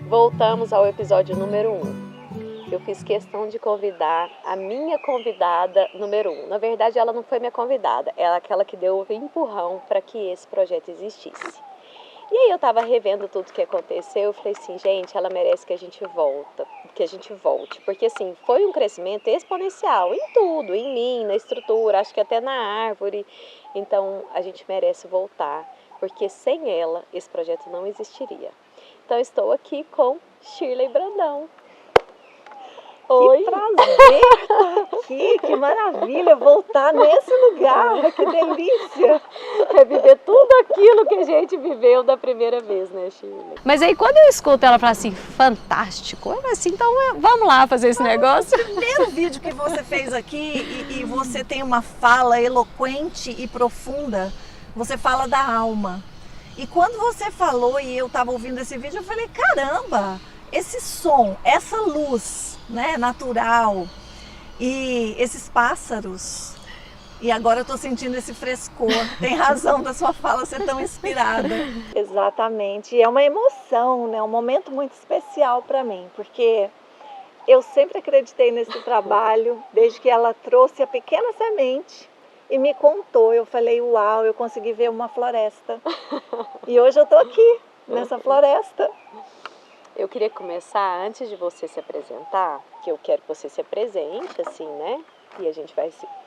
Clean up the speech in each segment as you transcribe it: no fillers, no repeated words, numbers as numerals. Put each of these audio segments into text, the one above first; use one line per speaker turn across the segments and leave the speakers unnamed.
Voltamos ao episódio número 1. Eu fiz questão de convidar a minha convidada número 1. Na verdade, ela não foi minha convidada, ela é aquela que deu o empurrão para que esse projeto existisse. E aí eu tava revendo tudo que aconteceu, eu falei assim, gente, ela merece que a gente volte, porque assim, foi um crescimento exponencial em tudo, em mim, na estrutura, acho que até na árvore. Então, a gente merece voltar, porque sem ela, esse projeto não existiria. Então, estou aqui com Shirley Brandão. Oi.
Que prazer estar aqui, que maravilha voltar nesse lugar, que delícia.
Reviver tudo aquilo que a gente viveu da primeira vez, né, Shirley? Mas aí quando eu escuto ela falar assim, fantástico, eu assim, então vamos lá fazer esse negócio.
O primeiro vídeo que você fez aqui e você tem uma fala eloquente e profunda, você fala da alma. E quando você falou e eu estava ouvindo esse vídeo, eu falei, caramba, esse som, essa luz, né, natural e esses pássaros. E agora eu estou sentindo esse frescor. Tem razão da sua fala ser tão inspirada. Exatamente. E é uma emoção, né? Um momento muito especial para mim, porque eu sempre acreditei nesse trabalho, desde que ela trouxe a pequena semente e me contou. Eu falei, uau, eu consegui ver uma floresta. E hoje eu estou aqui, nessa floresta.
Eu queria começar, antes de você se apresentar, que eu quero que você se apresente, assim, né? E a gente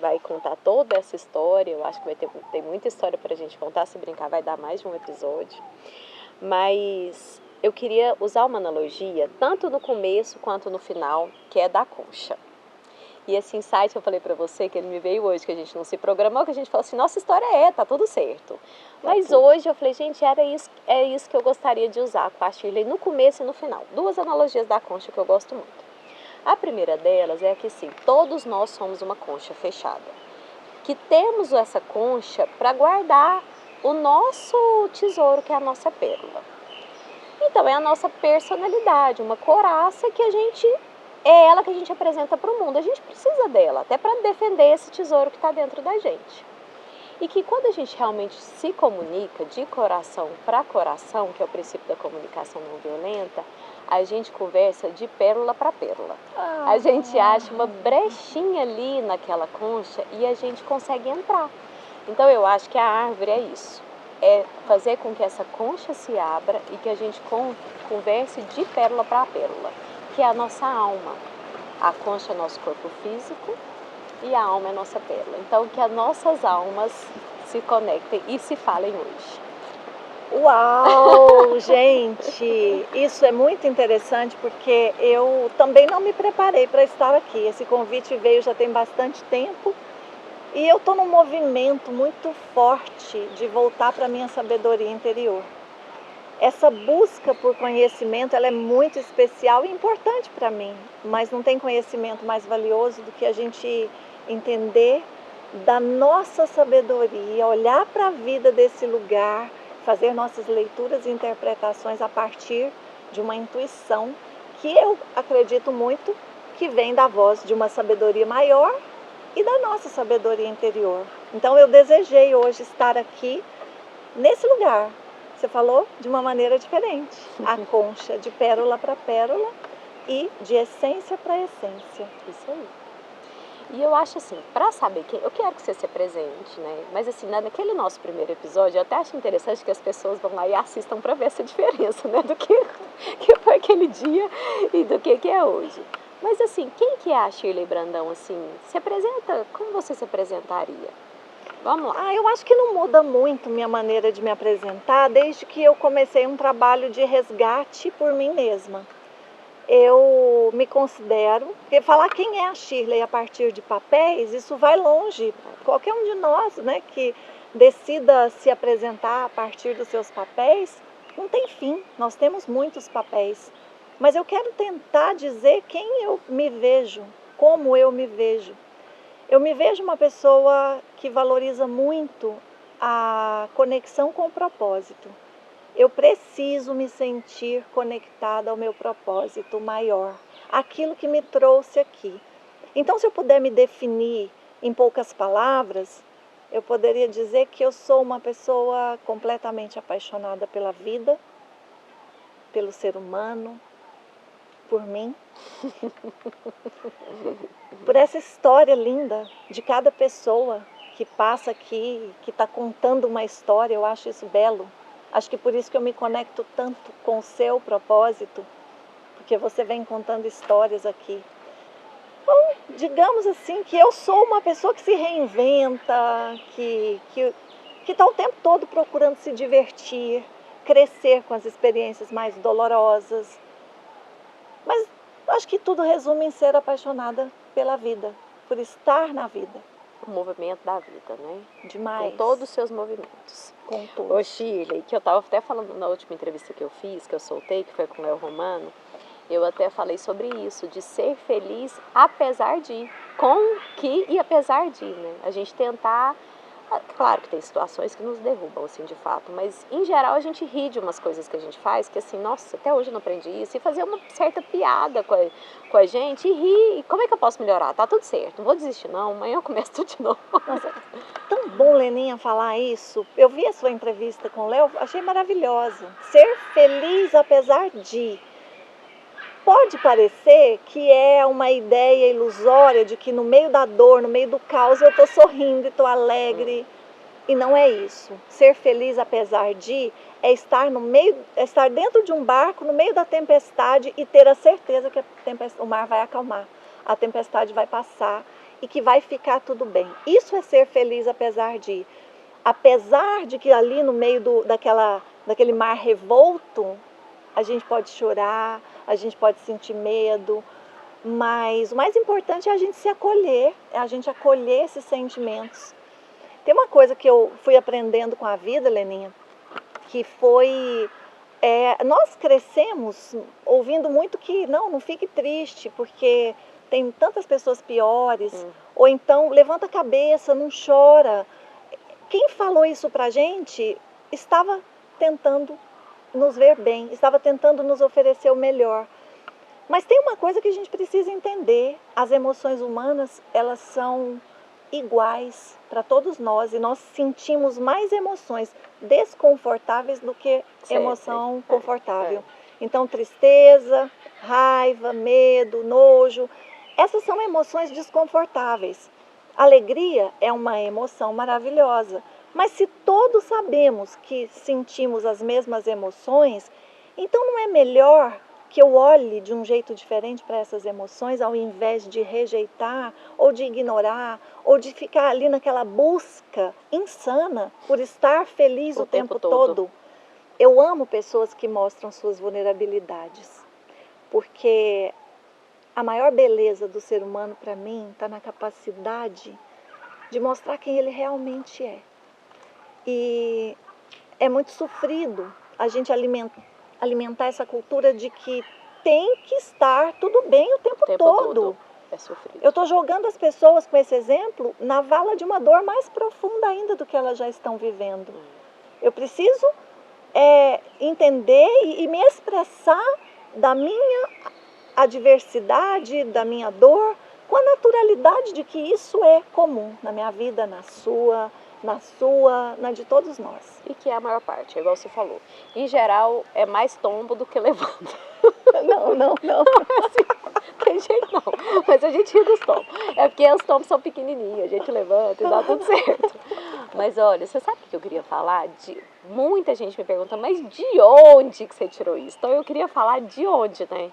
vai contar toda essa história. Eu acho que tem muita história pra gente contar. Se brincar, vai dar mais de um episódio. Mas eu queria usar uma analogia, tanto no começo quanto no final, que é da concha. E esse insight eu falei pra você, que ele me veio hoje, que a gente não se programou, que a gente falou assim, nossa história tá tudo certo. Mas hoje eu falei, gente, é isso que eu gostaria de usar com a Shirley no começo e no final. Duas analogias da concha que eu gosto muito. A primeira delas é que, sim, todos nós somos uma concha fechada. Que temos essa concha para guardar o nosso tesouro, que é a nossa pérola. Então, é a nossa personalidade, uma coraça que é ela que a gente apresenta para o mundo. A gente precisa dela, até para defender esse tesouro que está dentro da gente. E que quando a gente realmente se comunica de coração para coração, que é o princípio da comunicação não violenta, a gente conversa de pérola para pérola. A gente acha uma brechinha ali naquela concha e a gente consegue entrar. Então eu acho que a árvore é isso. É fazer com que essa concha se abra e que a gente converse de pérola para pérola, que é a nossa alma. A concha é nosso corpo físico e a alma é nossa pérola. Então, que as nossas almas se conectem e se falem hoje.
Uau, gente, isso é muito interessante porque eu também não me preparei para estar aqui. Esse convite veio já tem bastante tempo e eu estou num movimento muito forte de voltar para a minha sabedoria interior. Essa busca por conhecimento, ela é muito especial e importante para mim, mas não tem conhecimento mais valioso do que a gente entender da nossa sabedoria, olhar para a vida desse lugar, fazer nossas leituras e interpretações a partir de uma intuição que eu acredito muito que vem da voz de uma sabedoria maior e da nossa sabedoria interior. Então eu desejei hoje estar aqui nesse lugar. Você falou de uma maneira diferente. A concha de pérola para pérola e de essência para essência.
Isso aí. E eu acho assim, para saber quem, eu quero que você se apresente, né? Mas assim, naquele nosso primeiro episódio, eu até acho interessante que as pessoas vão lá e assistam para ver essa diferença, né? Do que foi aquele dia e do que é hoje. Mas assim, quem que é a Shirley Brandão, assim? Se apresenta, como você se apresentaria? Vamos lá.
Eu acho que não muda muito minha maneira de me apresentar desde que eu comecei um trabalho de resgate por mim mesma. Eu me considero, porque falar quem é a Shirley a partir de papéis, isso vai longe. Qualquer um de nós, né, que decida se apresentar a partir dos seus papéis, não tem fim. Nós temos muitos papéis. Mas eu quero tentar dizer quem eu me vejo, como eu me vejo. Eu me vejo uma pessoa que valoriza muito a conexão com o propósito. Eu preciso me sentir conectada ao meu propósito maior, aquilo que me trouxe aqui. Então, se eu puder me definir em poucas palavras, eu poderia dizer que eu sou uma pessoa completamente apaixonada pela vida, pelo ser humano, por mim, por essa história linda de cada pessoa que passa aqui, que está contando uma história. Eu acho isso belo. Acho que por isso que eu me conecto tanto com o seu propósito, porque você vem contando histórias aqui. Então, digamos assim, que eu sou uma pessoa que se reinventa, que está o tempo todo procurando se divertir, crescer com as experiências mais dolorosas. Mas acho que tudo resume em ser apaixonada pela vida, por estar na vida.
O movimento da vida, né?
Demais.
Com todos os seus movimentos.
Com tudo.
Ô, Shirley, que eu estava até falando na última entrevista que eu fiz, que eu soltei, que foi com o Léo Romano, eu até falei sobre isso, de ser feliz apesar de, com que e apesar de, né? A gente tentar, claro que tem situações que nos derrubam, assim, de fato, mas em geral a gente ri de umas coisas que a gente faz, que assim, nossa, até hoje eu não aprendi isso, e fazer uma certa piada com a gente e rir, como é que eu posso melhorar? Tá tudo certo, não vou desistir não, amanhã eu começo tudo de novo.
Nossa, tão bom, Leninha, falar isso. Eu vi a sua entrevista com o Léo, achei maravilhoso. Ser feliz apesar de. Pode parecer que é uma ideia ilusória de que no meio da dor, no meio do caos, eu estou sorrindo e estou alegre. E não é isso. Ser feliz apesar de é estar no meio, é estar dentro de um barco no meio da tempestade e ter a certeza que o mar vai acalmar, a tempestade vai passar e que vai ficar tudo bem. Isso é ser feliz apesar de. Apesar de que ali no meio daquele mar revolto, a gente pode chorar, a gente pode sentir medo, mas o mais importante é a gente se acolher, é a gente acolher esses sentimentos. Tem uma coisa que eu fui aprendendo com a vida, Leninha, que foi... nós crescemos ouvindo muito que não fique triste, porque tem tantas pessoas piores, ou então levanta a cabeça, não chora. Quem falou isso pra gente estava tentando nos ver bem, estava tentando nos oferecer o melhor. Mas tem uma coisa que a gente precisa entender: as emoções humanas, elas são iguais para todos nós, e nós sentimos mais emoções desconfortáveis do que emoção confortável. Então, tristeza, raiva, medo, nojo, essas são emoções desconfortáveis. Alegria é uma emoção maravilhosa, mas se todos sabemos que sentimos as mesmas emoções, então não é melhor que eu olhe de um jeito diferente para essas emoções, ao invés de rejeitar, ou de ignorar, ou de ficar ali naquela busca insana por estar feliz o tempo todo? Eu amo pessoas que mostram suas vulnerabilidades, porque a maior beleza do ser humano, para mim, está na capacidade de mostrar quem ele realmente é. E é muito sofrido a gente alimentar essa cultura de que tem que estar tudo bem o tempo todo.
É sofrido.
Eu estou jogando as pessoas, com esse exemplo, na vala de uma dor mais profunda ainda do que elas já estão vivendo. Eu preciso entender e me expressar da minha adversidade, da minha dor, com a naturalidade de que isso é comum na minha vida, na sua, na de todos nós.
E que é a maior parte, igual você falou. Em geral, é mais tombo do que levanta.
Não.
Assim, tem jeito não, mas a gente ri dos tombos. É porque os tombos são pequenininhos, a gente levanta e dá tudo certo. Mas olha, você sabe o que eu queria falar? Muita gente me pergunta, mas de onde que você tirou isso? Então eu queria falar de onde, né?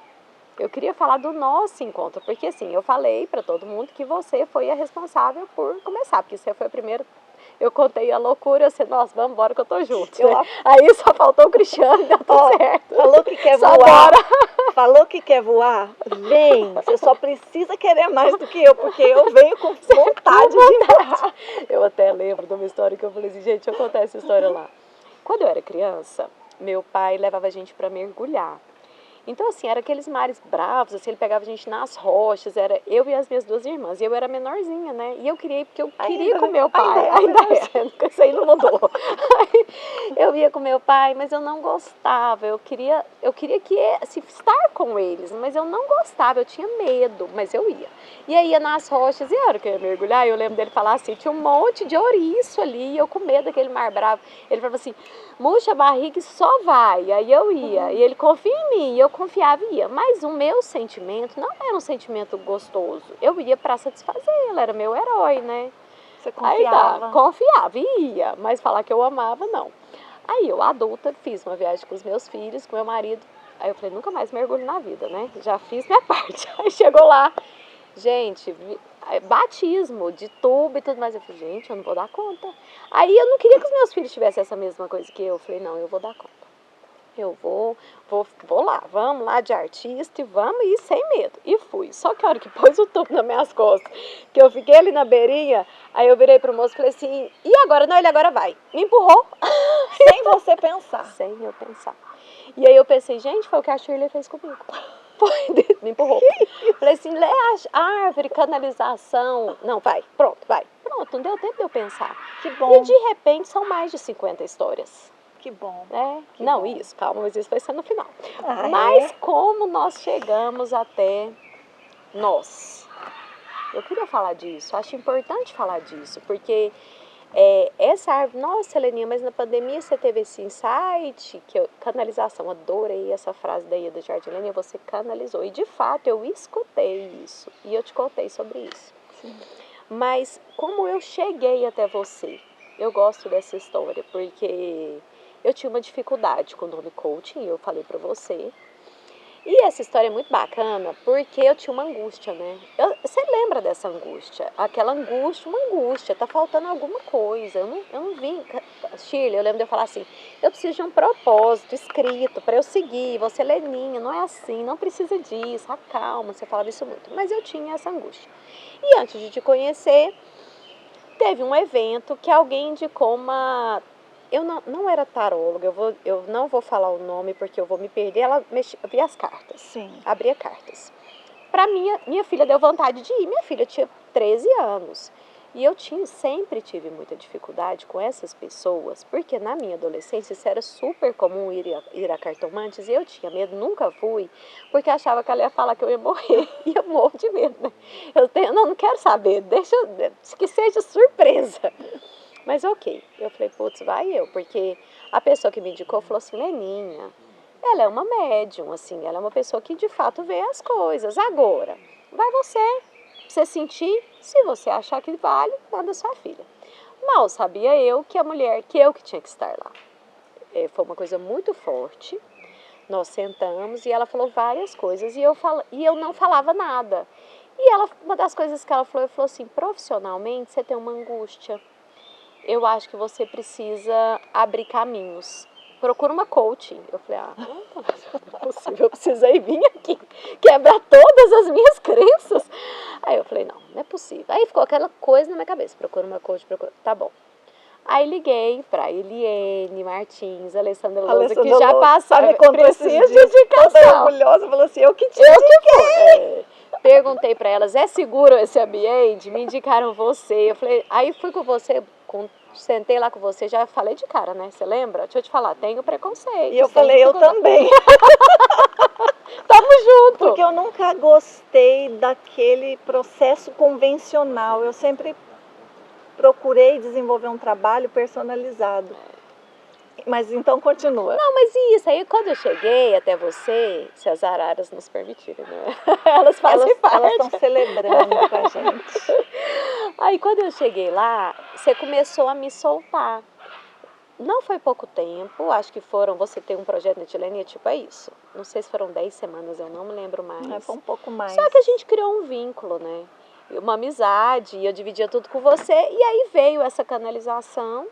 Eu queria falar do nosso encontro, porque assim, eu falei pra todo mundo que você foi a responsável por começar, porque você foi a primeira. Eu contei a loucura, eu disse, nossa, vamos embora que eu tô junto. Né? Aí só faltou o Cristiano e deu tudo certo.
Falou que quer
só
voar. Falou que quer voar? Vem, você só precisa querer mais do que eu, porque eu venho com vontade de voar.
Eu até lembro de uma história que eu falei assim, gente, deixa eu contar essa história lá. Quando eu era criança, meu pai levava a gente pra mergulhar. Então, assim, era aqueles mares bravos, assim, ele pegava a gente nas rochas, era eu e as minhas duas irmãs, e eu era menorzinha, né, e eu queria ir porque eu queria com meu pai, ainda é, isso aí não mudou. Eu ia com meu pai, mas eu não gostava, eu queria assim, estar com eles, mas eu não gostava, eu tinha medo, mas eu ia. E aí ia nas rochas, e a hora que eu ia mergulhar, eu lembro dele falar assim, tinha um monte de ouriço ali, e eu com medo daquele mar bravo, ele falava assim, murcha a barriga e só vai, aí eu ia, e ele confia em mim, e eu confiava e ia. Mas o meu sentimento não era um sentimento gostoso. Eu ia para satisfazer, ela era meu herói, né?
Você
Aí
confiava?
tá, confiava e ia, mas falar que eu amava, não. Aí eu, adulta, fiz uma viagem com os meus filhos, com meu marido. Aí eu falei, nunca mais mergulho na vida, né? Já fiz minha parte. Aí chegou lá, gente, batismo de tubo e tudo mais. Eu falei, gente, eu não vou dar conta. Aí eu não queria que os meus filhos tivessem essa mesma coisa que eu. Eu falei, não, eu vou dar conta. Eu vou lá, vamos lá de artista e vamos ir sem medo. E fui. Só que a hora que pôs o tubo nas minhas costas, que eu fiquei ali na beirinha, aí eu virei pro moço e falei assim, e agora? Não, ele agora vai. Me empurrou.
Sem você pensar.
Sem eu pensar. E aí eu pensei, gente, foi o que a Shirley fez comigo. Foi, me empurrou. Falei assim, lê a árvore, canalização. Não, vai, pronto, vai. Pronto, não deu tempo de eu pensar.
Que bom.
E de repente são mais de 50 histórias.
Que bom.
Que
não,
bom. Isso, calma, mas isso vai ser no final.
Mas
como nós chegamos até nós? Eu queria falar disso, acho importante falar disso, porque essa árvore, nossa, Heleninha, mas na pandemia você teve esse insight, canalização, adorei essa frase daí do Jardim Heleninha, você canalizou, e de fato eu escutei isso, e eu te contei sobre isso.
Sim.
Mas como eu cheguei até você? Eu gosto dessa história, porque eu tinha uma dificuldade com o nome coaching, eu falei pra você. E essa história é muito bacana, porque eu tinha uma angústia, né? Você lembra dessa angústia? Aquela angústia, uma angústia, tá faltando alguma coisa. Eu não vi. Shirley, eu lembro de eu falar assim, eu preciso de um propósito escrito para eu seguir, você Leninha, não é assim, não precisa disso, acalma, você falava isso muito. Mas eu tinha essa angústia. E antes de te conhecer, teve um evento que alguém indicou uma... Eu não era taróloga, eu não vou falar o nome porque eu vou me perder. Ela via as cartas.
Sim.
Abria cartas. Para minha filha deu vontade de ir. Minha filha tinha 13 anos. E eu sempre tive muita dificuldade com essas pessoas, porque na minha adolescência isso era super comum ir a cartomantes e eu tinha medo, nunca fui, porque achava que ela ia falar que eu ia morrer. E eu morro de medo, né? Não quero saber, deixa que seja surpresa. Mas ok, eu falei, putz, vai eu, porque a pessoa que me indicou falou assim, Leninha, ela é uma médium, assim, ela é uma pessoa que de fato vê as coisas. Agora, vai você sentir, se você achar que vale, manda sua filha. Mal sabia eu que eu que tinha que estar lá. Foi uma coisa muito forte, nós sentamos e ela falou várias coisas e eu não falava nada. E uma das coisas que ela falou assim, profissionalmente você tem uma angústia. Eu acho que você precisa abrir caminhos. Procura uma coaching. Eu falei, não é possível, eu preciso aí vir aqui, quebrar todas as minhas crenças. Aí eu falei, não é possível. Aí ficou aquela coisa na minha cabeça, procura uma coaching, tá bom. Aí liguei para Eliane Martins, Alessandra Lousa, que já passaram, precisa de indicação.
Toda orgulhosa, falou assim, eu que te indiquei.
Perguntei para elas, é seguro esse ambiente? Me indicaram você. Eu falei, aí fui com você, sentei lá com você, já falei de cara, né? Você lembra? Deixa eu te falar, tenho preconceito.
E eu falei, eu também.
Tamo junto.
Porque eu nunca gostei daquele processo convencional. Eu sempre procurei desenvolver um trabalho personalizado. Mas então continua.
Não, mas isso aí, quando eu cheguei até você, se as araras nos permitirem, né? Elas fazem parte.
Elas estão celebrando com a gente.
Aí quando eu cheguei lá, você começou a me soltar. Não foi pouco tempo, acho que você tem um projeto na Etilene, tipo isso. Não sei se foram 10 semanas, eu não me lembro mais.
Foi um pouco mais.
Só que a gente criou um vínculo, né? Uma amizade, eu dividia tudo com você, e aí veio essa canalização.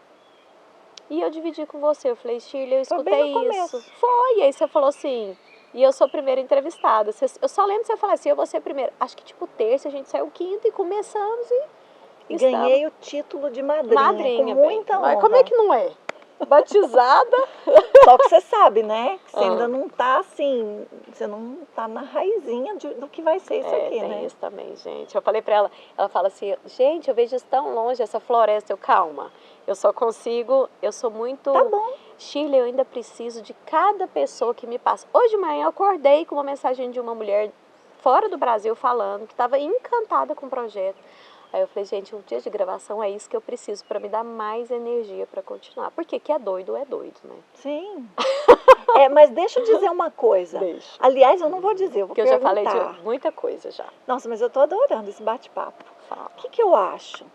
E eu dividi com você, eu falei, Shirley, eu escutei isso. Foi, e aí você falou assim, e eu sou a primeira entrevistada. Eu só lembro de você falar assim, eu vou ser a primeira. Acho que tipo terça, a gente saiu quinta e começamos e
ganhei o título de madrinha com muita honra.
Mas como é que não é? Batizada.
Só que você sabe, né? Que você ainda não tá assim, você não tá na raizinha do que vai ser isso aqui,
tem
né?
isso também, gente. Eu falei pra ela fala assim, gente, eu vejo isso tão longe, essa floresta. Calma, eu sou muito...
Tá bom.
Shirley, eu ainda preciso de cada pessoa que me passa. Hoje de manhã eu acordei com uma mensagem de uma mulher fora do Brasil falando que estava encantada com o projeto. Aí eu falei, gente, um dia de gravação é isso que eu preciso para me dar mais energia para continuar. Porque que é doido, né?
Sim. Mas deixa eu dizer uma coisa.
Deixa.
Aliás, eu não vou dizer, eu vou
Porque eu já
perguntar.
falei de muita coisa já.
Nossa, mas eu tô adorando esse bate-papo.
Fala.
O que eu acho?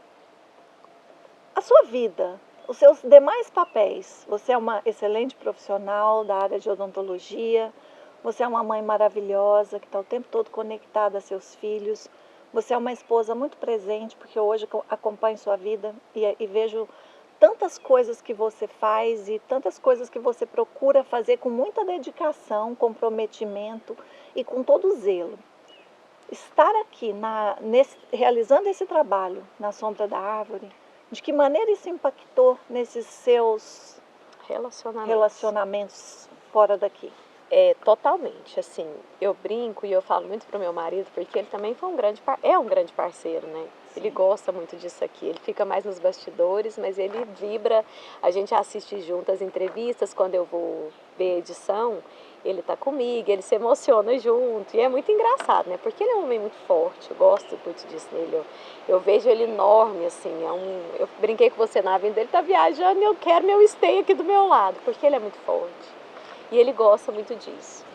A sua vida, os seus demais papéis. Você é uma excelente profissional da área de odontologia. Você é uma mãe maravilhosa que está o tempo todo conectada a seus filhos. Você é uma esposa muito presente, porque hoje eu acompanho sua vida e vejo tantas coisas que você faz e tantas coisas que você procura fazer com muita dedicação, comprometimento e com todo zelo. Estar aqui realizando esse trabalho na sombra da árvore, de que maneira isso impactou nesses seus relacionamentos fora daqui?
Totalmente, assim, eu brinco e eu falo muito pro meu marido, porque ele também foi um grande parceiro, né? Sim. Ele gosta muito disso aqui, ele fica mais nos bastidores, mas ele vibra, a gente assiste junto as entrevistas, quando eu vou ver a edição, ele tá comigo, ele se emociona junto, e é muito engraçado, né? Porque ele é um homem muito forte, eu gosto muito disso nele, eu vejo ele enorme, assim, eu brinquei com você na vinda, ele tá viajando e eu quero meu stay aqui do meu lado, porque ele é muito forte. E ele gosta muito disso.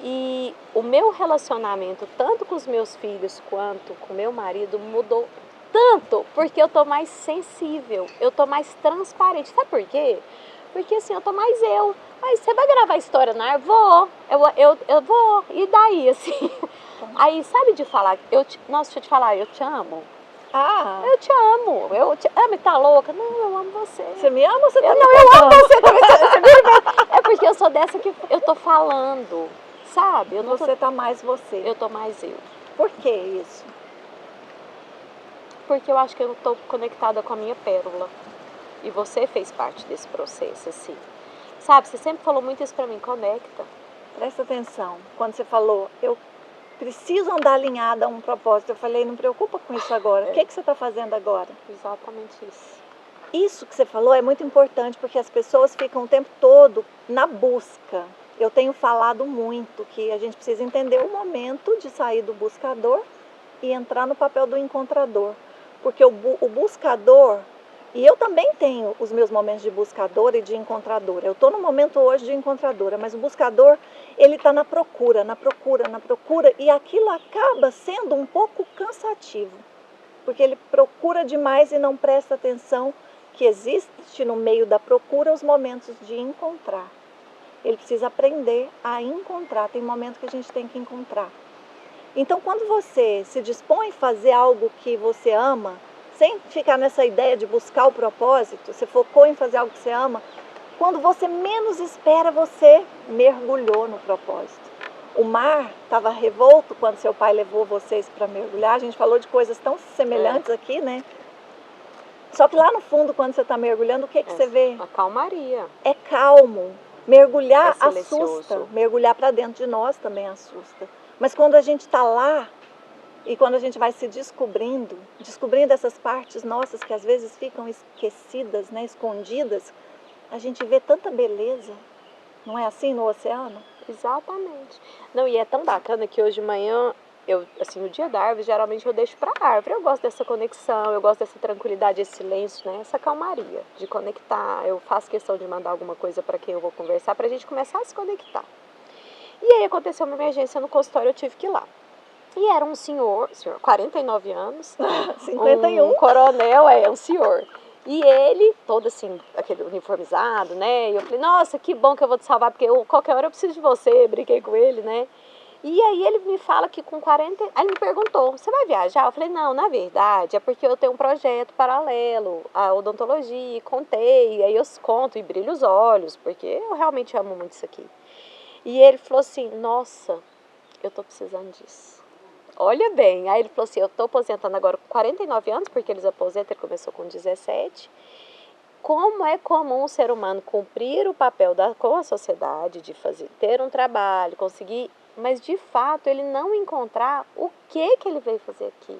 E o meu relacionamento, tanto com os meus filhos quanto com meu marido, mudou tanto, porque eu tô mais sensível, eu tô mais transparente. Sabe por quê? Porque assim, eu tô mais eu. Mas você vai gravar história na árvore? Vou. Eu vou. E daí, assim? Aí, sabe de falar, nossa, deixa eu te falar, eu te amo. Eu te amo. Tá louca? Não, eu amo você.
Você me ama ou você tá me
Não, eu amo você também. É porque eu sou dessa que eu tô falando, sabe?
Você tá mais você.
Eu tô mais eu.
Por que isso?
Porque eu acho que eu tô conectada com a minha pérola. E você fez parte desse processo, assim. Sabe, você sempre falou muito isso pra mim, conecta.
Presta atenção. Quando você falou, eu preciso andar alinhada a um propósito. Eu falei, não preocupa com isso agora. O que você está fazendo agora?
Exatamente isso.
Isso que você falou é muito importante, porque as pessoas ficam o tempo todo na busca. Eu tenho falado muito que a gente precisa entender o momento de sair do buscador e entrar no papel do encontrador. Porque o buscador, e eu também tenho os meus momentos de buscadora e de encontradora. Eu estou no momento hoje de encontradora, mas o buscador, ele está na procura, e aquilo acaba sendo um pouco cansativo, porque ele procura demais e não presta atenção que existe no meio da procura os momentos de encontrar. Ele precisa aprender a encontrar, tem momentos que a gente tem que encontrar. Então, quando você se dispõe a fazer algo que você ama, sem ficar nessa ideia de buscar o propósito, você focou em fazer algo que você ama, quando você menos espera, você mergulhou no propósito. O mar estava revolto quando seu pai levou vocês para mergulhar. A gente falou de coisas tão semelhantes aqui, né? Só que lá no fundo, quando você está mergulhando, o que você vê?
A calmaria.
É calmo. Mergulhar
silencioso.
assusta. Mergulhar para dentro de nós também assusta. Mas quando a gente está lá, e quando a gente vai se descobrindo essas partes nossas que às vezes ficam esquecidas, né, escondidas, a gente vê tanta beleza. Não é assim no oceano?
Exatamente. Não, e é tão bacana que hoje de manhã, no dia da árvore, geralmente eu deixo pra árvore. Eu gosto dessa conexão, eu gosto dessa tranquilidade, esse silêncio, né? Essa calmaria de conectar. Eu faço questão de mandar alguma coisa para quem eu vou conversar, pra gente começar a se conectar. E aí aconteceu uma emergência no consultório, eu tive que ir lá. E era um senhor, 49 anos,
51.
Um coronel, um senhor. E ele, todo assim, aquele uniformizado, né? E eu falei, nossa, que bom que eu vou te salvar, porque qualquer hora eu preciso de você, brinquei com ele, né? E aí ele me fala que com 40... Aí ele me perguntou, você vai viajar? Eu falei, não, na verdade, é porque eu tenho um projeto paralelo à odontologia, e contei, e aí eu conto e brilho os olhos, porque eu realmente amo muito isso aqui. E ele falou assim, nossa, eu tô precisando disso. Olha bem, aí ele falou assim, eu estou aposentando agora com 49 anos, porque eles aposentam, ele começou com 17. Como é comum um ser humano cumprir o papel com a sociedade, de ter um trabalho, conseguir, mas de fato ele não encontrar o que ele veio fazer aqui.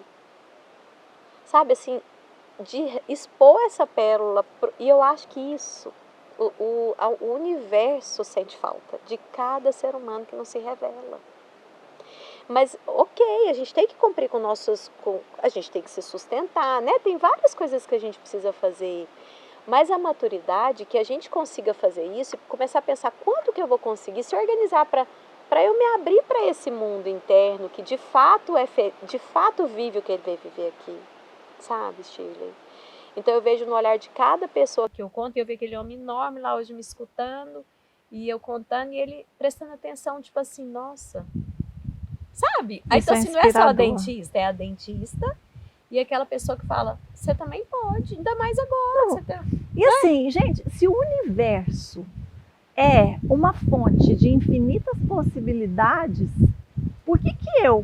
Sabe, assim, de expor essa pérola, e eu acho que isso, o universo sente falta de cada ser humano que não se revela. Mas, ok, a gente tem que cumprir a gente tem que se sustentar, né? Tem várias coisas que a gente precisa fazer. Mas a maturidade, que a gente consiga fazer isso e começar a pensar quanto que eu vou conseguir se organizar para eu me abrir para esse mundo interno que de fato de fato vive o que ele veio viver aqui, sabe, Shirley? Então eu vejo no olhar de cada pessoa que eu conto, e eu vejo aquele homem enorme lá hoje me escutando, e eu contando, e ele prestando atenção, tipo assim, nossa, sabe? Aí
Isso
então
é
assim, não é só a
inspirador.
dentista, é a dentista e aquela pessoa que fala, você também pode, ainda mais agora.
Não.
Você tem...
E assim, gente, se o universo é uma fonte de infinitas possibilidades, por que eu,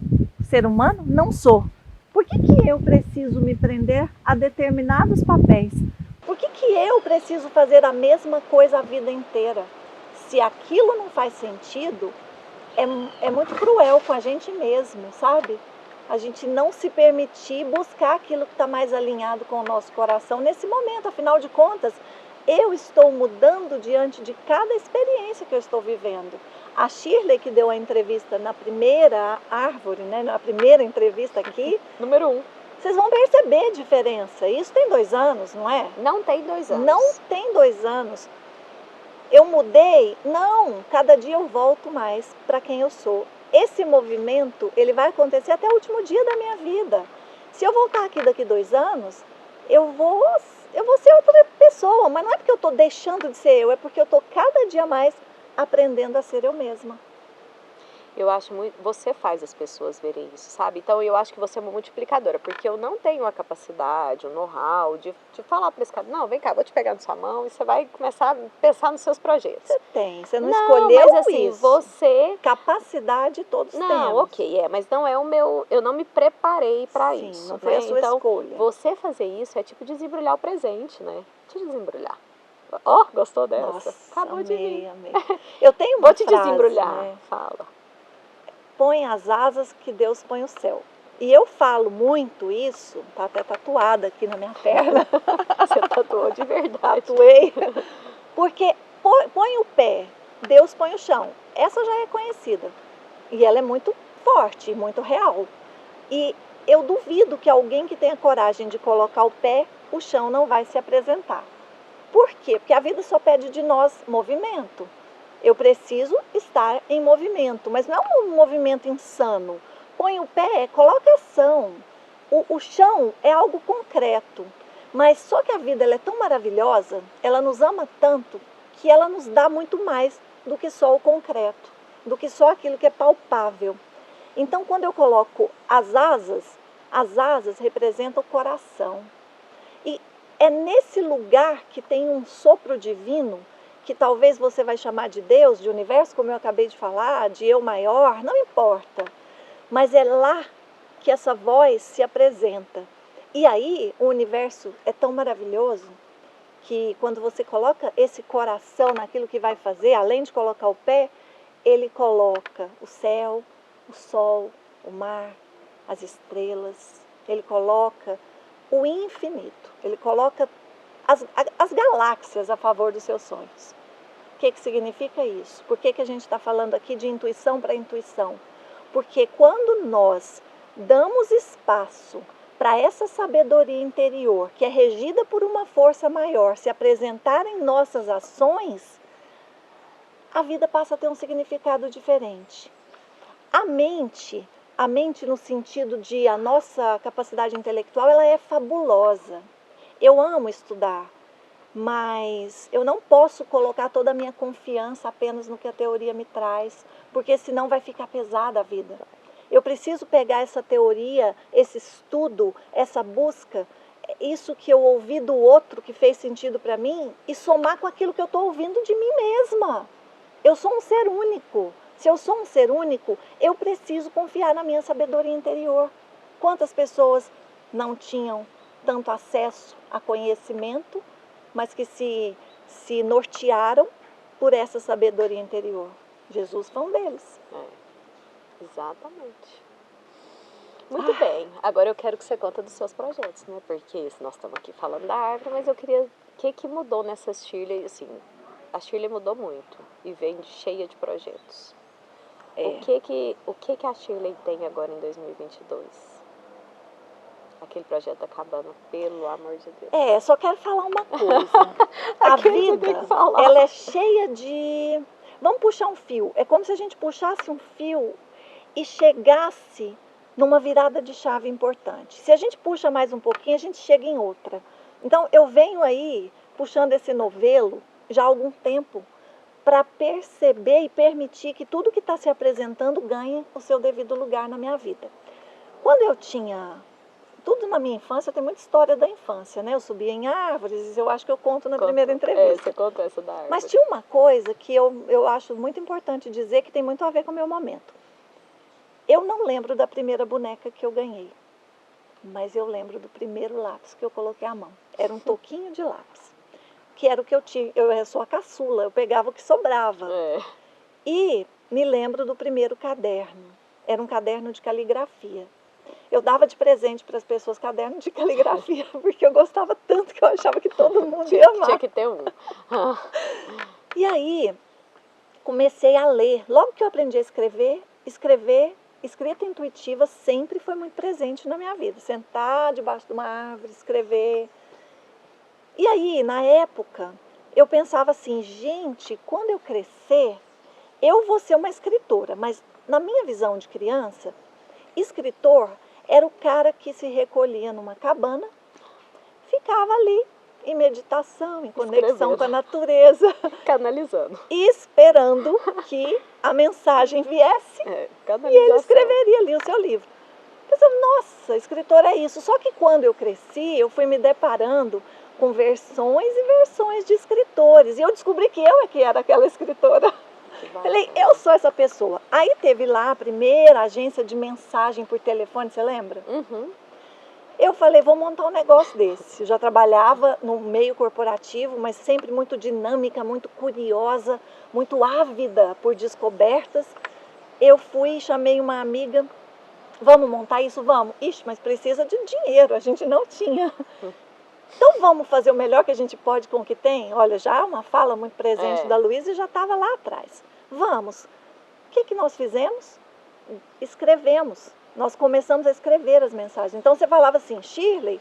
ser humano, não sou? Por que eu preciso me prender a determinados papéis? Por que eu preciso fazer a mesma coisa a vida inteira? Se aquilo não faz sentido, é muito cruel com a gente mesmo, sabe? A gente não se permitir buscar aquilo que está mais alinhado com o nosso coração nesse momento. Afinal de contas, eu estou mudando diante de cada experiência que eu estou vivendo. A Shirley, que deu a entrevista na primeira árvore, né, na primeira entrevista aqui,
Número 1.
Vocês vão perceber a diferença. Isso tem 2 anos, não é?
Não tem 2 anos.
Não tem 2 anos. Eu mudei? Não, cada dia eu volto mais para quem eu sou. Esse movimento, ele vai acontecer até o último dia da minha vida. Se eu voltar aqui daqui 2 anos, eu vou ser outra pessoa, mas não é porque eu estou deixando de ser eu, é porque eu estou cada dia mais aprendendo a ser eu mesma.
Eu acho muito, você faz as pessoas verem isso, sabe? Então eu acho que você é uma multiplicadora, porque eu não tenho a capacidade, o know-how de falar para esse cara, não, vem cá, vou te pegar na sua mão e você vai começar a pensar nos seus projetos.
Você tem, você não
Não,
escolheu
mas assim,
isso.
você...
Capacidade todos
Não,
temos.
ok, mas não é o meu, eu não me preparei para
Sim,
isso.
não foi
né?
a sua
então,
escolha.
você fazer isso é tipo desembrulhar o presente, né? Deixa eu desembrulhar. Ó, gostou dessa?
Nossa,
Acabou de vir.
amei. Eu tenho uma
Vou te
frase,
desembrulhar,
né?
fala.
Põe as asas que Deus põe o céu. E eu falo muito isso, tá até tatuada aqui na minha perna.
Você tatuou de verdade.
Tatuei. Porque põe o pé, Deus põe o chão. Essa já é conhecida. E ela é muito forte, muito real. E eu duvido que alguém que tenha coragem de colocar o pé, o chão não vai se apresentar. Por quê? Porque a vida só pede de nós movimento. Eu preciso estar em movimento, mas não é um movimento insano. Põe o pé, coloca ação. O chão é algo concreto. Mas só que a vida ela é tão maravilhosa, ela nos ama tanto, que ela nos dá muito mais do que só o concreto, do que só aquilo que é palpável. Então, quando eu coloco as asas representam o coração. E é nesse lugar que tem um sopro divino, que talvez você vai chamar de Deus, de universo, como eu acabei de falar, de eu maior, não importa. Mas é lá que essa voz se apresenta. E aí o universo é tão maravilhoso que quando você coloca esse coração naquilo que vai fazer, além de colocar o pé, ele coloca o céu, o sol, o mar, as estrelas, ele coloca o infinito, ele coloca as galáxias a favor dos seus sonhos. O que significa isso? Por que a gente está falando aqui de intuição para intuição? Porque quando nós damos espaço para essa sabedoria interior, que é regida por uma força maior, se apresentar em nossas ações, a vida passa a ter um significado diferente. A mente no sentido de a nossa capacidade intelectual, ela é fabulosa. Eu amo estudar, mas eu não posso colocar toda a minha confiança apenas no que a teoria me traz, porque senão vai ficar pesada a vida. Eu preciso pegar essa teoria, esse estudo, essa busca, isso que eu ouvi do outro que fez sentido para mim e somar com aquilo que eu estou ouvindo de mim mesma. Eu sou um ser único. Se eu sou um ser único, eu preciso confiar na minha sabedoria interior. Quantas pessoas não tinham tanto acesso a conhecimento, mas que se nortearam por essa sabedoria interior? Jesus foi um deles.
Exatamente. Muito bem. Agora eu quero que você conte dos seus projetos, né? Porque nós estamos aqui falando da árvore, mas eu queria... O que mudou nessa Shirley? Assim, a Shirley mudou muito e vem cheia de projetos. O que a Shirley tem agora em 2022? aquele projeto da cabana, pelo amor de Deus.
Só quero falar uma coisa. A
Aquele você tem
vida,
que falar.
ela é cheia de... Vamos puxar um fio. É como se a gente puxasse um fio e chegasse numa virada de chave importante. Se a gente puxa mais um pouquinho, a gente chega em outra. Então, eu venho aí puxando esse novelo já há algum tempo para perceber e permitir que tudo que está se apresentando ganhe o seu devido lugar na minha vida. Quando eu tinha... Tudo na minha infância, eu tenho muita história da infância, né? Eu subia em árvores, eu acho que eu conto na primeira entrevista.
Você contou essa da árvore.
Mas tinha uma coisa que eu acho muito importante dizer, que tem muito a ver com o meu momento. Eu não lembro da primeira boneca que eu ganhei, mas eu lembro do primeiro lápis que eu coloquei à mão. Era um toquinho de lápis, que era o que eu tinha. Eu sou a caçula, eu pegava o que sobrava. E me lembro do primeiro caderno. Era um caderno de caligrafia. Eu dava de presente para as pessoas caderno de caligrafia, porque eu gostava tanto que eu achava que todo mundo ia amar.
Tinha que ter um.
E aí, comecei a ler. Logo que eu aprendi a escrever, escrita intuitiva sempre foi muito presente na minha vida. Sentar debaixo de uma árvore, escrever. E aí, na época, eu pensava assim, gente, quando eu crescer, eu vou ser uma escritora. Mas na minha visão de criança, escritor era o cara que se recolhia numa cabana, ficava ali em meditação, em conexão com a natureza.
Canalizando.
E esperando que a mensagem viesse e ele escreveria ali o seu livro. Eu pensava, nossa, escritor é isso. Só que quando eu cresci, eu fui me deparando com versões e versões de escritores. E eu descobri que eu é que era aquela escritora. Falei, eu sou essa pessoa. Aí teve lá a primeira agência de mensagem por telefone, você lembra?
Uhum.
Eu falei, vou montar um negócio desse. Eu já trabalhava no meio corporativo, mas sempre muito dinâmica, muito curiosa, muito ávida por descobertas. Eu fui e chamei uma amiga, vamos montar isso? Vamos. Ixi, mas precisa de dinheiro, a gente não tinha. Então vamos fazer o melhor que a gente pode com o que tem? Olha, já uma fala muito presente da Luísa já estava lá atrás. Vamos. O que nós fizemos? Escrevemos. Nós começamos a escrever as mensagens. Então você falava assim, Shirley,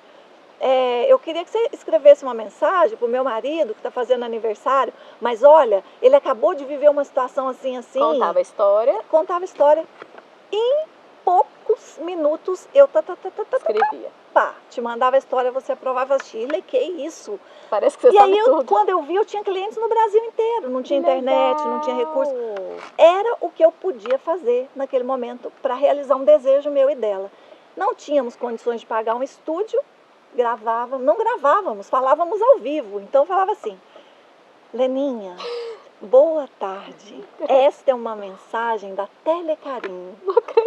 eu queria que você escrevesse uma mensagem para o meu marido que está fazendo aniversário, mas olha, ele acabou de viver uma situação assim, assim.
Contava a história.
Contava a história. Em poucos minutos eu
escrevia.
Pá, te mandava a história, você aprovava, Shirley, que isso?
Parece que você sabe tudo.
Quando eu vi, eu tinha clientes no Brasil inteiro, não tinha internet, não tinha recurso. Era o que eu podia fazer naquele momento para realizar um desejo meu e dela. Não tínhamos condições de pagar um estúdio, não gravávamos, falávamos ao vivo. Então eu falava assim, Leninha, boa tarde. Esta é uma mensagem da Telecarinho.
Não acredito.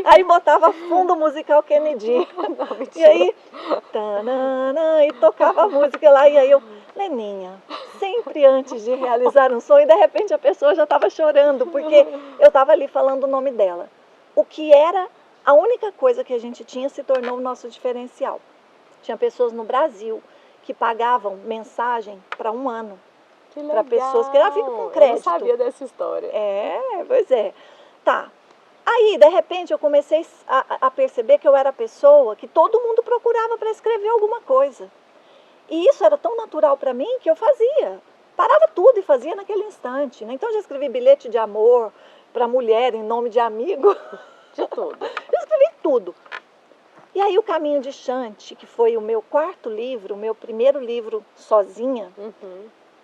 Aí botava fundo musical Kennedy.
Não,
e aí, tanana, e tocava a música lá. E aí eu, Leninha, sempre antes de realizar um sonho, de repente a pessoa já estava chorando, porque eu estava ali falando o nome dela. O que era a única coisa que a gente tinha se tornou o nosso diferencial. Tinha pessoas no Brasil que pagavam mensagem para um ano. Para pessoas que já ficam com crédito.
Eu não sabia dessa história.
Pois é. Tá. Aí, de repente, eu comecei a perceber que eu era a pessoa que todo mundo procurava para escrever alguma coisa. E isso era tão natural para mim que eu fazia. Parava tudo e fazia naquele instante. Né? Então, eu já escrevi bilhete de amor para mulher em nome de amigo.
De tudo.
Eu escrevi tudo. E aí, o Caminho de Chante, que foi o meu quarto livro, o meu primeiro livro sozinha,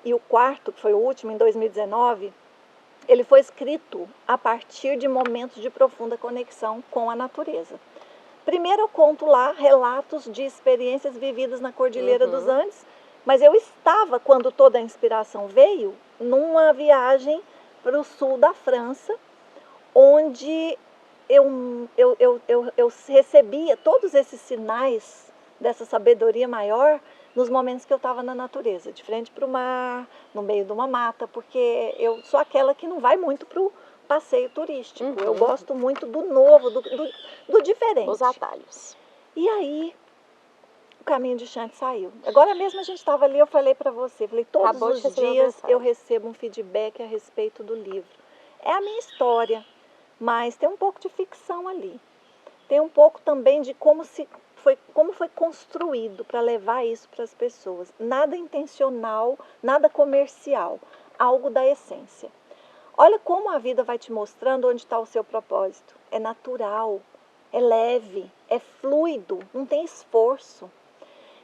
e o quarto, que foi o último, em 2019, ele foi escrito a partir de momentos de profunda conexão com a natureza. Primeiro eu conto lá relatos de experiências vividas na Cordilheira dos Andes, mas eu estava, quando toda a inspiração veio, numa viagem para o sul da França, onde eu recebia todos esses sinais dessa sabedoria maior nos momentos que eu estava na natureza, de frente para o mar, no meio de uma mata, porque eu sou aquela que não vai muito para o passeio turístico. Eu gosto muito do novo, do diferente.
Os atalhos.
E aí, o Caminho de Chante saiu. Agora mesmo a gente estava ali, eu falei para você, falei, todos os dias eu recebo um feedback a respeito do livro. É a minha história, mas tem um pouco de ficção ali. Tem um pouco também de como se como foi construído para levar isso para as pessoas. Nada intencional, nada comercial, algo da essência. Olha como a vida vai te mostrando onde está o seu propósito. É natural, é leve, é fluido, não tem esforço.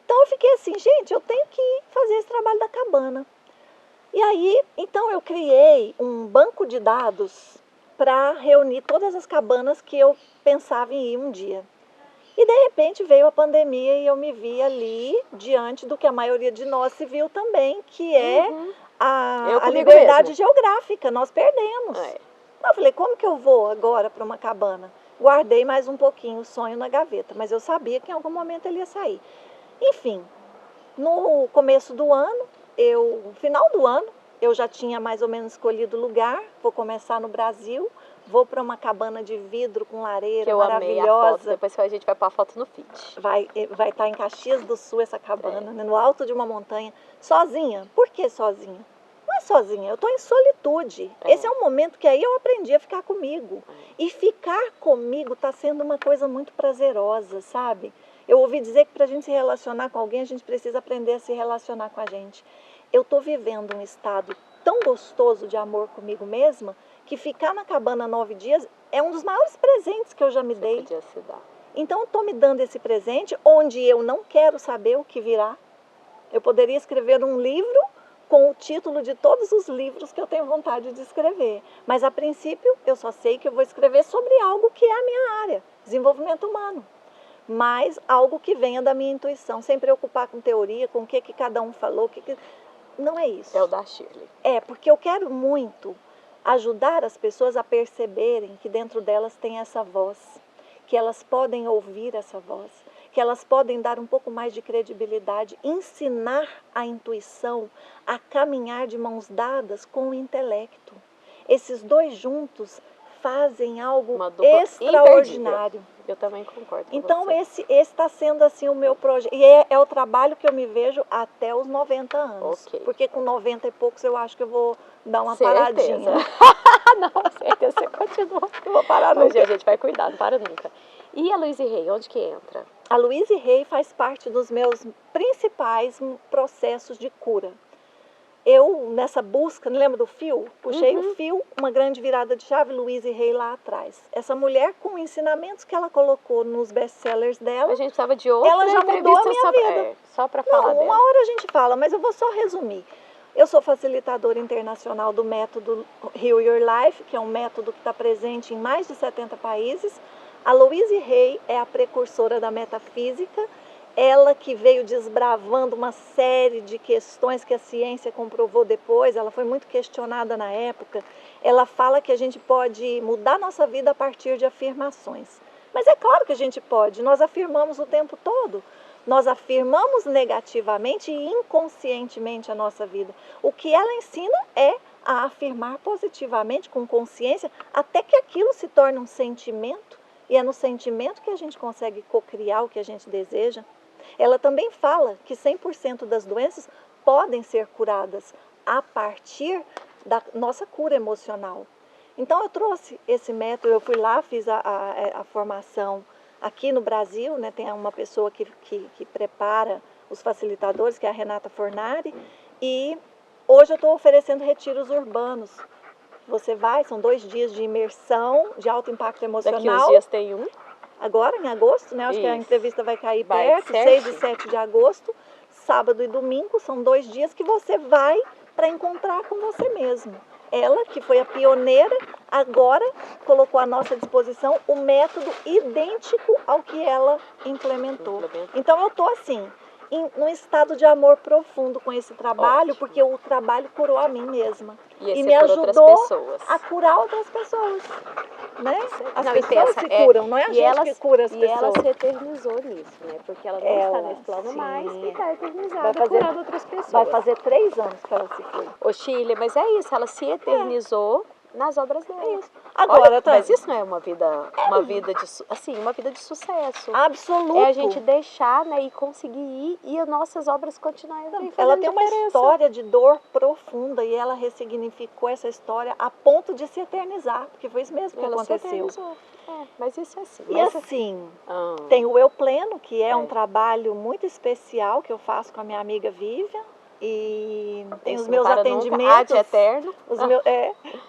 Então eu fiquei assim, gente, eu tenho que fazer esse trabalho da cabana. E aí, então eu criei um banco de dados para reunir todas as cabanas que eu pensava em ir um dia. E de repente veio a pandemia e eu me vi ali diante do que a maioria de nós se viu também, que é a liberdade
mesmo.
geográfica. Nós perdemos. Eu falei, como que eu vou agora para uma cabana? Guardei mais um pouquinho o sonho na gaveta, mas eu sabia que em algum momento ele ia sair. Enfim, no começo do ano, no final do ano, eu já tinha mais ou menos escolhido o lugar. Vou começar no Brasil. Vou para uma cabana de vidro com lareira
que eu
maravilhosa.
Amei a foto. Depois a gente vai pôr a foto no feed.
Vai estar em Caxias do Sul essa cabana, né, no alto de uma montanha, sozinha. Por que sozinha? Não é sozinha, eu estou em solitude. Esse é um momento que aí eu aprendi a ficar comigo. E ficar comigo está sendo uma coisa muito prazerosa, sabe? Eu ouvi dizer que para a gente se relacionar com alguém, a gente precisa aprender a se relacionar com a gente. Eu estou vivendo um estado tão gostoso de amor comigo mesma, que ficar na cabana 9 dias é um dos maiores presentes que eu já me dei.
Podia se dar.
Então eu estou me dando esse presente onde eu não quero saber o que virá. Eu poderia escrever um livro com o título de todos os livros que eu tenho vontade de escrever. Mas a princípio eu só sei que eu vou escrever sobre algo que é a minha área, desenvolvimento humano. Mas algo que venha da minha intuição, sem preocupar com teoria, com o que cada um falou. Não é isso.
É o da Shirley.
Porque eu quero muito ajudar as pessoas a perceberem que dentro delas tem essa voz, que elas podem ouvir essa voz, que elas podem dar um pouco mais de credibilidade, ensinar a intuição a caminhar de mãos dadas com o intelecto. Esses dois juntos fazem algo extraordinário.
Imperdível. Eu também concordo com
então,
você.
esse está sendo assim o meu projeto. E é o trabalho que eu me vejo até os 90 anos.
Okay.
Porque com 90 e poucos eu acho que eu vou dar uma paradinha.
Não, certeza, você continua.
Eu vou parar
nunca.
Hoje
a gente vai cuidar, não para nunca. E a Louise Hay, onde que entra?
A Louise Hay faz parte dos meus principais processos de cura. Eu, nessa busca, não lembra do fio? Puxei o fio, uma grande virada de chave, Louise Hay lá atrás. Essa mulher, com ensinamentos que ela colocou nos best-sellers dela,
a gente precisava de outra
ela já mudou a minha vida.
Só para falar dela.
Uma hora a gente fala, mas eu vou só resumir. Eu sou facilitadora internacional do método Heal Your Life, que é um método que está presente em mais de 70 países. A Louise Hay é a precursora da metafísica, ela que veio desbravando uma série de questões que a ciência comprovou depois. Ela foi muito questionada na época. Ela fala que a gente pode mudar nossa vida a partir de afirmações. Mas é claro que a gente pode, nós afirmamos o tempo todo. Nós afirmamos negativamente e inconscientemente a nossa vida. O que ela ensina é a afirmar positivamente, com consciência, até que aquilo se torne um sentimento. E é no sentimento que a gente consegue cocriar o que a gente deseja. Ela também fala que 100% das doenças podem ser curadas a partir da nossa cura emocional. Então eu trouxe esse método, eu fui lá, fiz a formação aqui no Brasil, né, tem uma pessoa que prepara os facilitadores, que é a Renata Fornari, e hoje eu estou oferecendo retiros urbanos. Você vai, são 2 dias de imersão, de alto impacto emocional.
Daqui uns dias tem um.
Agora, em agosto, né? Acho que a entrevista vai cair perto, 6 e 7 de agosto, sábado e domingo, são 2 dias que você vai para encontrar com você mesmo. Ela, que foi a pioneira, agora colocou à nossa disposição o método idêntico ao que ela implementou. Então eu estou assim, num estado de amor profundo com esse trabalho, porque o trabalho curou a mim mesma. E me ajudou a curar outras pessoas. Né? As pessoas se curam, não é a gente que cura as pessoas.
E ela se eternizou nisso, né? Porque ela não está nesse plano mais e está eternizada curando outras pessoas.
Vai fazer 3 anos que ela se foi.
Ô, Shirley, mas é isso, ela se eternizou nas obras dela.
Isso. Agora,
Olha, mas isso não é uma vida uma vida de sucesso.
Absoluto.
É a gente deixar, né, e conseguir ir e as nossas obras continuarem.
Ela tem uma história de dor profunda e ela ressignificou essa história a ponto de se eternizar, porque foi isso mesmo que aconteceu.
Mas isso é assim.
E assim, tem o Eu Pleno, que é um trabalho muito especial que eu faço com a minha amiga Vivian. E tem os meus atendimentos.
Eterno.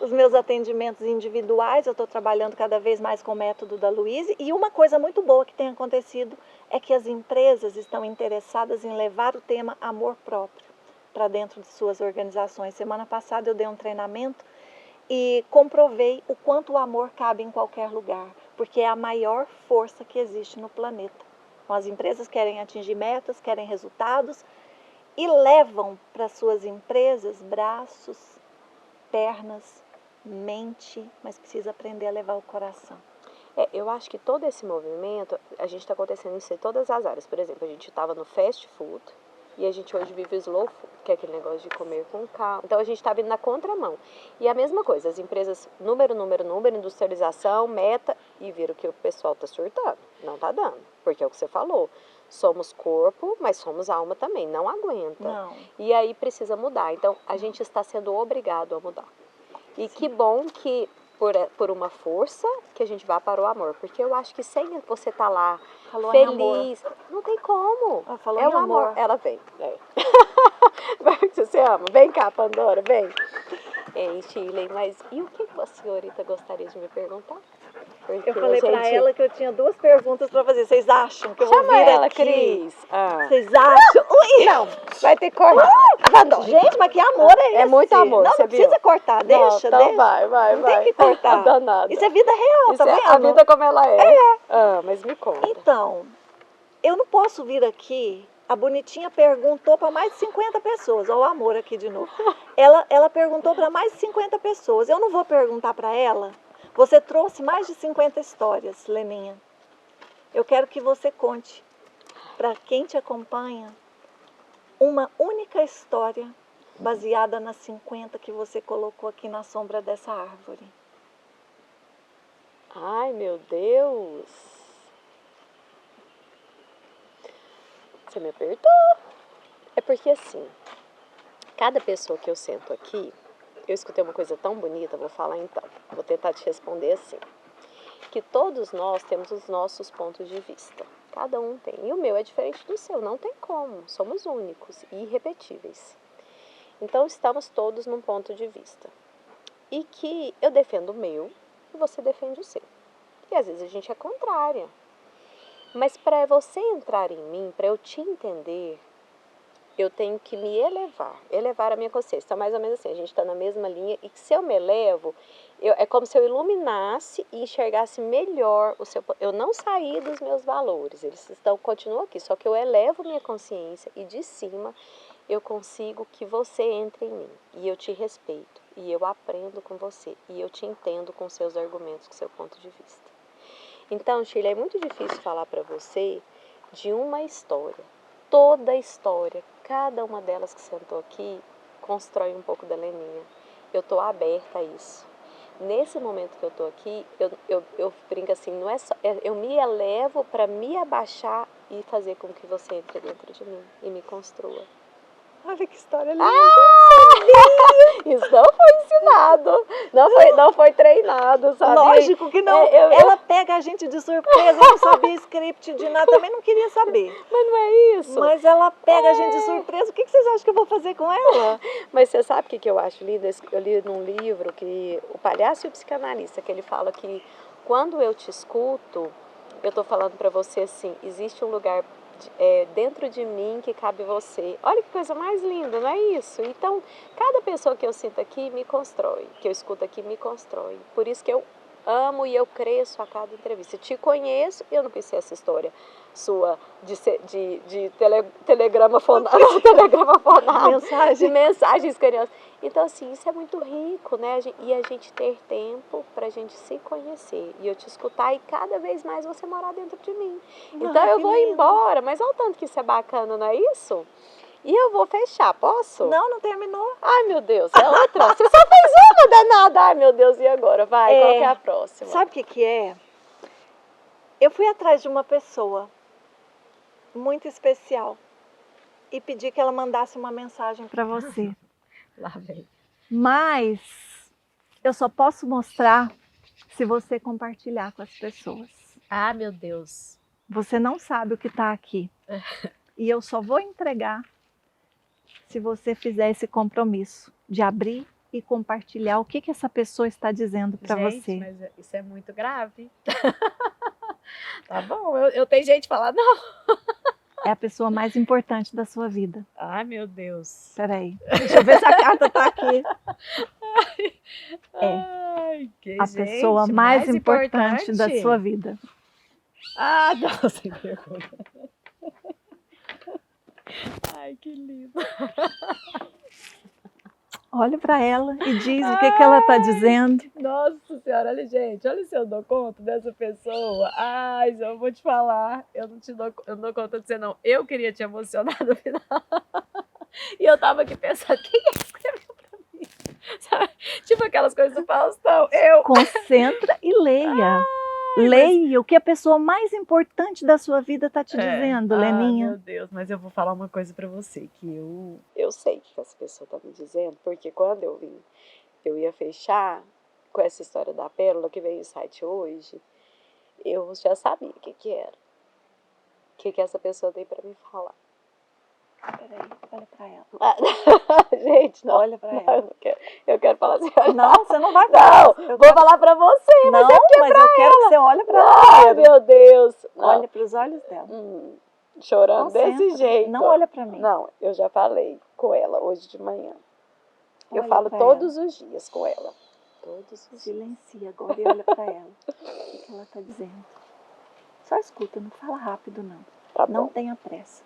Os meus atendimentos individuais, eu estou trabalhando cada vez mais com o método da Luíse. E uma coisa muito boa que tem acontecido é que as empresas estão interessadas em levar o tema amor próprio para dentro de suas organizações. Semana passada eu dei um treinamento e comprovei o quanto o amor cabe em qualquer lugar, porque é a maior força que existe no planeta. Então, as empresas querem atingir metas, querem resultados e levam para suas empresas braços, pernas, mente, mas precisa aprender a levar o coração.
Eu acho que todo esse movimento, a gente está acontecendo isso em todas as áreas. Por exemplo, a gente estava no fast food e a gente hoje vive o slow food, que é aquele negócio de comer com calma. Então a gente está vindo na contramão. E a mesma coisa, as empresas, número, industrialização, meta, e viram que o pessoal está surtando. Não está dando, porque é o que você falou. Somos corpo, mas somos alma também, não aguenta.
Não.
E aí precisa mudar. Então a gente está sendo obrigado a mudar. E que bom que por uma força que a gente vá para o amor, porque eu acho que sem você estar lá feliz, não tem como.
É o amor.
Ela vem. Você ama? Vem cá, Pandora, vem. Shirley, mas e o que a senhorita gostaria de me perguntar? Porque
eu falei para ela que eu tinha 2 perguntas para fazer. Vocês acham que eu vou vir
ela,
aqui?
Cris.
Vocês acham?
Ui! Não, vai ter que cortar.
Gente, mas que amor é esse?
É muito amor,
não precisa cortar, deixa.
Então vai.
Não tem que cortar.
Danada.
Isso é vida real, tá vendo?
A vida como ela é. Mas me conta.
Então, eu não posso vir aqui. A bonitinha perguntou para mais de 50 pessoas. Olha o amor aqui de novo. Ela perguntou para mais de 50 pessoas. Eu não vou perguntar para ela. Você trouxe mais de 50 histórias, Leninha. Eu quero que você conte para quem te acompanha uma única história baseada nas 50 que você colocou aqui na sombra dessa árvore.
Ai, meu Deus. Você me apertou. É porque assim, cada pessoa que eu sento aqui, eu escutei uma coisa tão bonita, vou falar então. Vou tentar te responder assim. Que todos nós temos os nossos pontos de vista. Cada um tem. E o meu é diferente do seu, não tem como. Somos únicos e irrepetíveis. Então, estamos todos num ponto de vista. E que eu defendo o meu e você defende o seu. E às vezes a gente é contrária. Mas para você entrar em mim, para eu te entender, eu tenho que me elevar a minha consciência. Então, mais ou menos assim, a gente está na mesma linha e que se eu me elevo, é como se eu iluminasse e enxergasse melhor o seu... Eu não saí dos meus valores, eles continuam aqui, só que eu elevo minha consciência e de cima eu consigo que você entre em mim. E eu te respeito, e eu aprendo com você, e eu te entendo com seus argumentos, com seu ponto de vista. Então, Shirley, é muito difícil falar para você de uma história. Toda a história, cada uma delas que sentou aqui, constrói um pouco da Leninha. Eu estou aberta a isso. Nesse momento que eu estou aqui, eu brinco assim, não é só, eu me elevo para me abaixar e fazer com que você entre dentro de mim e me construa.
Olha que história linda!
Isso não foi ensinado, não foi treinado, sabe?
Lógico que não. Ela pega a gente de surpresa, não sabia script de nada, também não queria saber.
Mas não é isso.
Mas ela pega a gente de surpresa, o que vocês acham que eu vou fazer com ela?
Mas você sabe o que eu acho lindo? Eu li num livro que o Palhaço e o Psicanalista, que ele fala que quando eu te escuto, eu estou falando para você assim, existe um lugar dentro de mim que cabe você. Olha que coisa mais linda, não é isso? Então, cada pessoa que eu sinto aqui me constrói, que eu escuto aqui me constrói. Por isso que eu amo e eu cresço a cada entrevista. Te conheço, eu não conheci essa história sua de telegrama fonado, de mensagens carinhosas. Então, assim, isso é muito rico, né? E a gente ter tempo pra gente se conhecer. E eu te escutar e cada vez mais você morar dentro de mim. Então, eu vou embora, mas olha o tanto que isso é bacana, não é isso? E eu vou fechar, posso?
Não, não terminou.
Ai, meu Deus, é outra. Você só fez uma danada. Ai, meu Deus, e agora? Vai, qual que é a próxima?
Sabe o que é? Eu fui atrás de uma pessoa muito especial e pedi que ela mandasse uma mensagem para você.
Lá vem.
Mas eu só posso mostrar se você compartilhar com as pessoas.
Ah, meu Deus.
Você não sabe o que está aqui. E eu só vou entregar se você fizer esse compromisso de abrir e compartilhar o que essa pessoa está dizendo para você.
Mas isso é muito grave. Tá bom, eu tenho gente falando, não.
É a pessoa mais importante da sua vida.
Ai, meu Deus.
Espera aí, deixa eu ver se a carta está aqui.
Ai, que
a pessoa mais importante da sua vida.
Ah, não, sem vergonha. Ai, que lindo.
Olha para ela e diz o que ela está dizendo.
Nossa Senhora, olha, gente, olha se eu dou conta dessa pessoa. Ai, eu vou te falar, eu não dou conta de você, não. Eu queria te emocionar no final. E eu tava aqui pensando, quem é que escreveu pra mim? Sabe? Tipo aquelas coisas do Faustão.
Concentra e leia. Leia o que a pessoa mais importante da sua vida está te dizendo, Leninha.
Meu Deus, mas eu vou falar uma coisa para você, que eu sei o que essa pessoa está me dizendo, porque quando eu vim, eu ia fechar com essa história da pérola que veio no site hoje, eu já sabia o que era. O que essa pessoa tem para me falar.
Peraí, olha pra ela.
Gente, não.
Olha pra ela.
Eu quero falar assim.
Não, você não vai falar.
Não, vou falar pra você.
Não, mas eu quero que você olhe pra ela.
Ai, meu Deus.
Olha pros olhos dela.
Chorando desse jeito.
Não olha pra mim.
Não, eu já falei com ela hoje de manhã. Eu
Olha
falo
pra
todos os dias com ela. Todos os dias.
Silencia agora e olha pra ela. O que ela tá dizendo? Só escuta, não fala rápido não.
Tá
não
bom.
tenha pressa.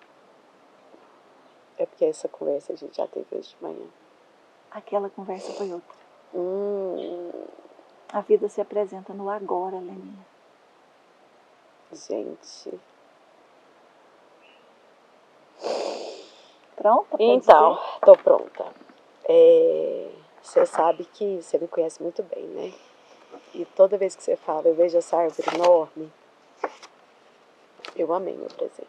É porque essa conversa a gente já teve hoje de manhã.
Aquela conversa foi outra. A vida se apresenta no agora, Leninha.
Gente.
Pronta?
Então, tô pronta. Você sabe que você me conhece muito bem, né? E toda vez que você fala, eu vejo essa árvore enorme. Eu amei meu presente.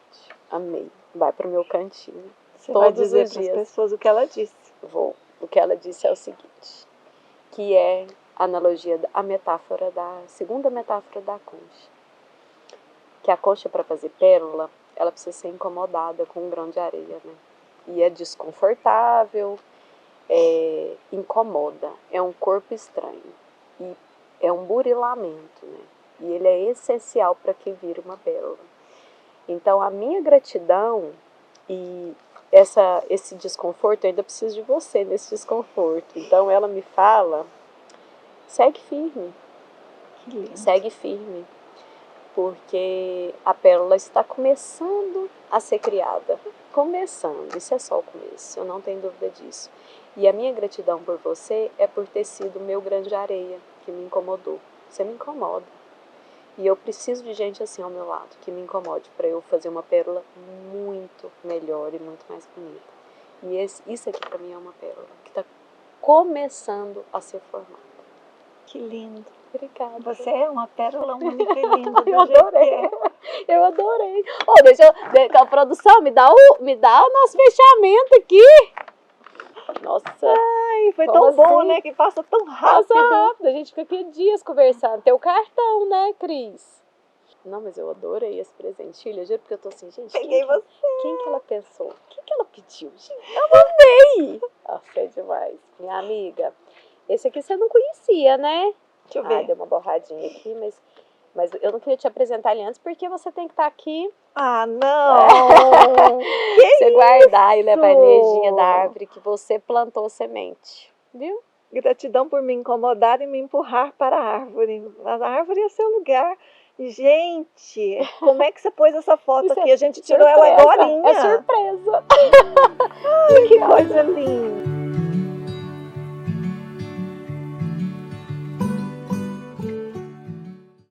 Amei. Vai pro meu cantinho.
Você vai dizer para as pessoas o que ela disse.
Vou. O que ela disse é o seguinte, que é a analogia, a metáfora segunda metáfora da concha. Que a concha, para fazer pérola, ela precisa ser incomodada com um grão de areia, né? E é desconfortável, incomoda, é um corpo estranho. E é um burilamento, né? E ele é essencial para que vire uma pérola. Então, a minha gratidão e esse desconforto, eu ainda preciso de você nesse desconforto. Então ela me fala, segue firme, segue firme, porque a pérola está começando a ser criada, começando, isso é só o começo, eu não tenho dúvida disso. E a minha gratidão por você é por ter sido o meu grão de areia que me incomodou. Você me incomoda. E eu preciso de gente assim ao meu lado, que me incomode, para eu fazer uma pérola muito melhor e muito mais bonita. E isso aqui para mim é uma pérola que está começando a ser formada. Que lindo. Obrigada.
Você é uma pérola única e linda.
Eu adorei. Eu adorei. A produção, me dá o nosso fechamento aqui. Nossa.
Ai, foi tão bom, né? Que passa tão rápido.
Passa rápido. A gente fica aqui dias conversando. Tem o cartão, né, Cris? Não, mas eu adorei esse presente, filha. Juro, porque eu tô assim, gente. Quem que ela pensou? Quem que ela pediu? Gente, eu amei. Nossa, é demais. Minha amiga, esse aqui você não conhecia, né?
Deixa eu ver.
Deu uma borradinha aqui, mas eu não queria te apresentar ele antes, porque você tem que estar aqui.
Ah, não!
Você guardar e levar a energia da árvore que você plantou semente, viu?
Gratidão por me incomodar e me empurrar para a árvore. A árvore é seu lugar. Gente, como é que você pôs essa foto aqui? A gente tirou ela agorinha.
É surpresa.
Ai, que coisa linda.